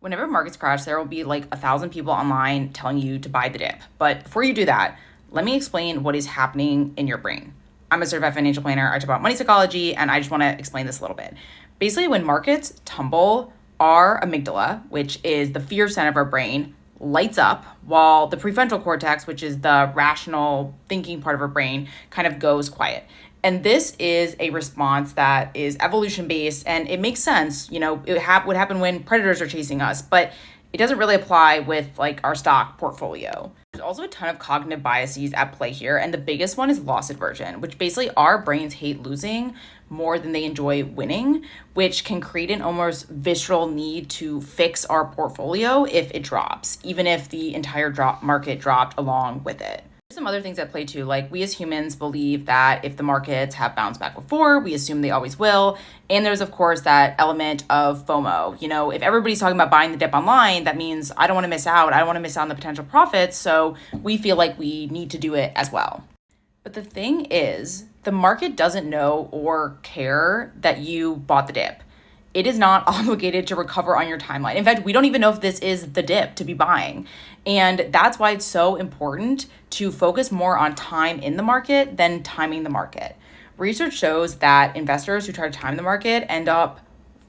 Whenever markets crash, there will be like 1,000 people online telling you to buy the dip. But before you do that, let me explain what is happening in your brain. I'm a certified financial planner. I talk about money psychology, and I just want to explain this a little bit. Basically, when markets tumble, our amygdala, which is the fear center of our brain, lights up while the prefrontal cortex, which is the rational thinking part of our brain, kind of goes quiet. And this is a response that is evolution based and it makes sense. Would happen when predators are chasing us, but it doesn't really apply with like our stock portfolio. There's also a ton of cognitive biases at play here, and the biggest one is loss aversion, which basically our brains hate losing more than they enjoy winning, which can create an almost visceral need to fix our portfolio if it drops, even if the entire market dropped along with it. Some other things at play too, like we as humans believe that if the markets have bounced back before, we assume they always will. And there's, of course, that element of FOMO. If everybody's talking about buying the dip online, that means I don't want to miss out. I don't want to miss out on the potential profits. So we feel like we need to do it as well. But the thing is, the market doesn't know or care that you bought the dip. It is not obligated to recover on your timeline. In fact, we don't even know if this is the dip to be buying. And that's why it's so important to focus more on time in the market than timing the market. Research shows that investors who try to time the market end up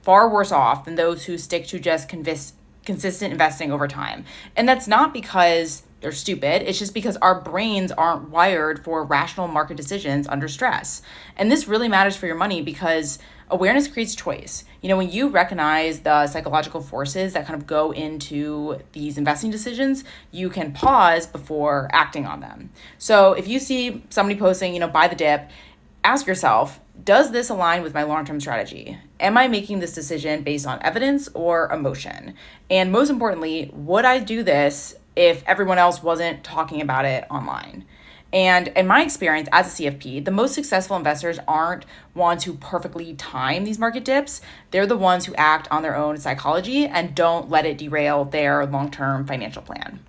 far worse off than those who stick to just consistent investing over time. And that's not because they're stupid. It's just because our brains aren't wired for rational market decisions under stress. And this really matters for your money because awareness creates choice. When you recognize the psychological forces that kind of go into these investing decisions, you can pause before acting on them. So if you see somebody posting, buy the dip, ask yourself, does this align with my long-term strategy? Am I making this decision based on evidence or emotion? And most importantly, would I do this if everyone else wasn't talking about it online? And in my experience as a CFP, the most successful investors aren't ones who perfectly time these market dips. They're the ones who act on their own psychology and don't let it derail their long-term financial plan.